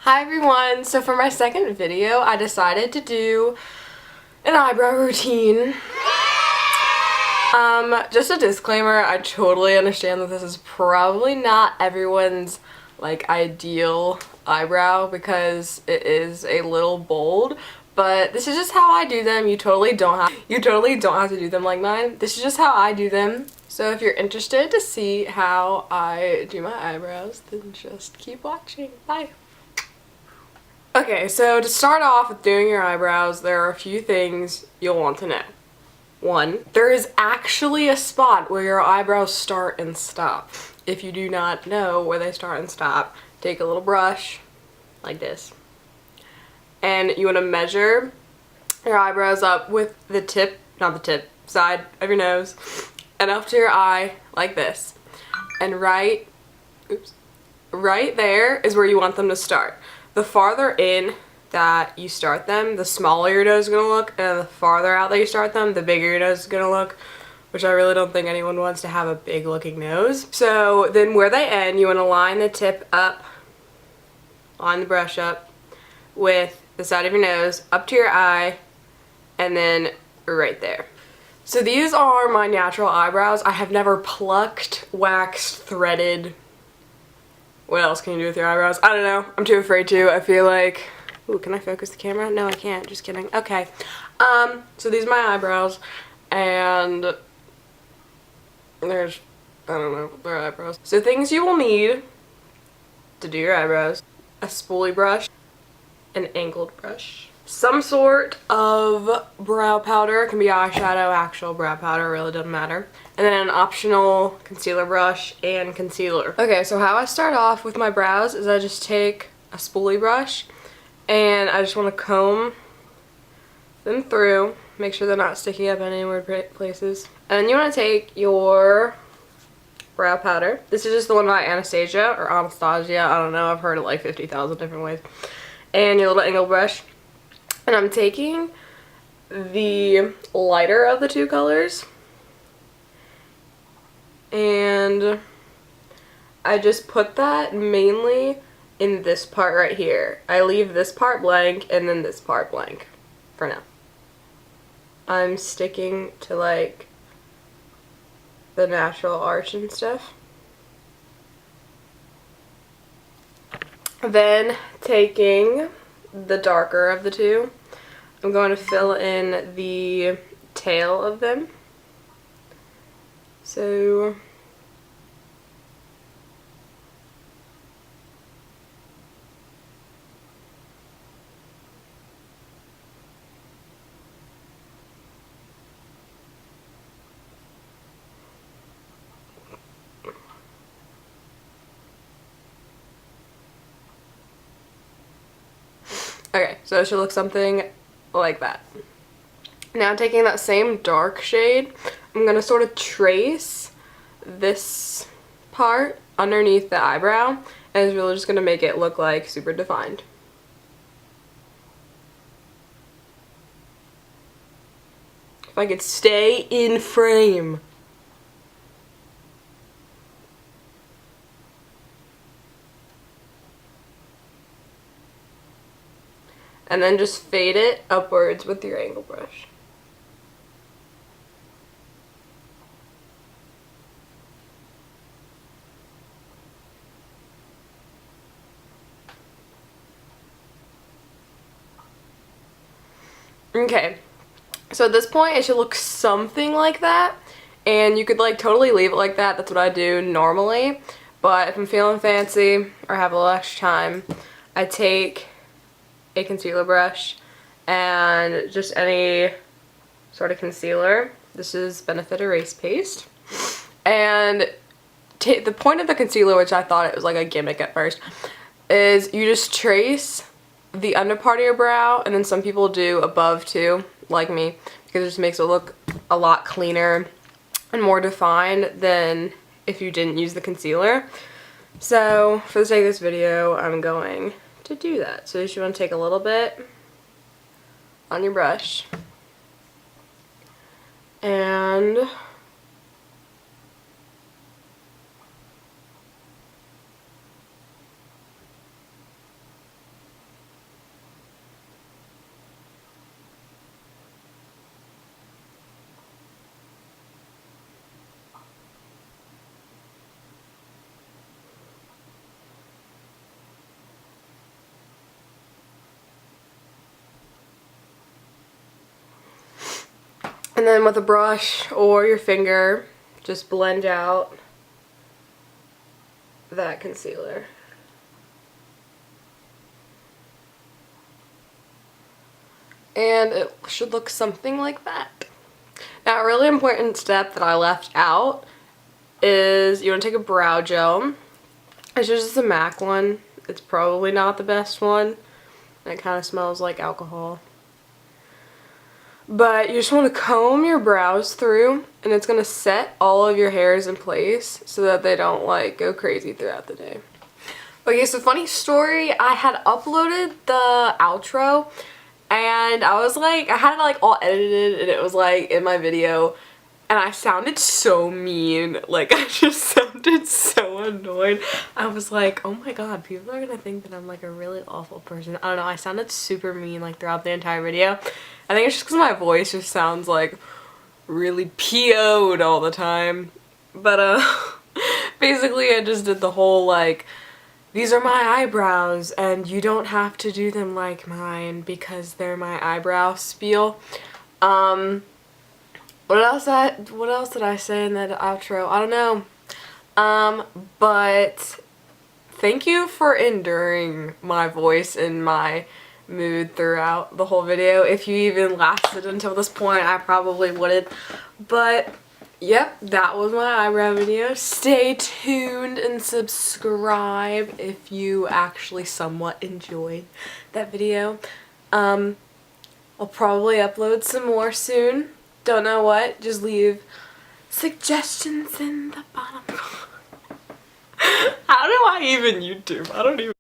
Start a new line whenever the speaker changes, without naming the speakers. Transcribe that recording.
Hi everyone! So for my second video, I decided to do an eyebrow routine. Just a disclaimer, I totally understand that this is probably not everyone's ideal eyebrow because it is a little bold, but this is just how I do them. You totally don't have to do them like mine. This is just how I do them. So if you're interested to see how I do my eyebrows, then just keep watching. Bye! Okay, so to start off with doing your eyebrows, there are a few things you'll want to know. One, there is actually a spot where your eyebrows start and stop. If you do not know where they start and stop, take a little brush, like this, and you want to measure your eyebrows up with the tip, not the tip, side of your nose, and up to your eye, like this. And right there is where you want them to start. The farther in that you start them, the smaller your nose is going to look, and the farther out that you start them, the bigger your nose is going to look, which I really don't think anyone wants to have a big looking nose. So then where they end, you want to line the tip up, line the brush up with the side of your nose, up to your eye, and then right there. So these are my natural eyebrows. I have never plucked, waxed, threaded. What else can you do with your eyebrows? I don't know. I'm too afraid to. I feel like... Ooh, can I focus the camera? No, I can't. Just kidding. Okay. So these are my eyebrows. And there's... I don't know. They're eyebrows. So things you will need to do your eyebrows. A spoolie brush. An angled brush. Some sort of brow powder. It can be eyeshadow, actual brow powder. Really doesn't matter. And then an optional concealer brush and concealer. Okay, so how I start off with my brows is I just take a spoolie brush and I just want to comb them through, make sure they're not sticking up any weird places. And then you want to take your brow powder. This is just the one by Anastasia or Anastasia. I don't know. I've heard it like 50,000 different ways. And your little angle brush. And I'm taking the lighter of the two colors. And I just put that mainly in this part right here. I leave this part blank and then this part blank for now. I'm sticking to like the natural arch and stuff. Then taking the darker of the two, I'm going to fill in the tail of them. So okay, so it should look something like that. Now taking that same dark shade, I'm going to sort of trace this part underneath the eyebrow, and it's really just going to make it look like super defined. If I could stay in frame. And then just fade it upwards with your angle brush. Okay, so at this point it should look something like that, and you could like totally leave it like that. That's what I do normally, but if I'm feeling fancy or have a little extra time, I take a concealer brush and just any sort of concealer. This is Benefit Erase Paste, and the point of the concealer, which I thought it was like a gimmick at first, is you just trace the under part of your brow, and then some people do above too, like me, because it just makes it look a lot cleaner and more defined than if you didn't use the concealer. So for the sake of this video, I'm going to do that. So you just want to take a little bit on your brush and And then with a brush or your finger, just blend out that concealer. And it should look something like that. Now, a really important step that I left out is you want to take a brow gel. It's just a MAC one. It's probably not the best one. And it kind of smells like alcohol. But you just want to comb your brows through, and it's going to set all of your hairs in place so that they don't like go crazy throughout the day. Okay, so funny story, I had uploaded the outro and I was like, I had it like all edited and it was like in my video and I sounded so mean. Like I just sounded so annoyed. I was like, oh my god, people are gonna think that I'm like a really awful person. I don't know, I sounded super mean like throughout the entire video. I think it's just because my voice just sounds like really PO'd all the time. But basically I just did the whole like, these are my eyebrows and you don't have to do them like mine because they're my eyebrow spiel. What else did I say in that outro? I don't know. But thank you for enduring my voice and my mood throughout the whole video. If you even lasted until this point, I probably wouldn't. But yep, that was my eyebrow video. Stay tuned and subscribe if you actually somewhat enjoyed that video. I'll probably upload some more soon. Don't know what. Just leave suggestions in the bottom. How do I even YouTube? I don't even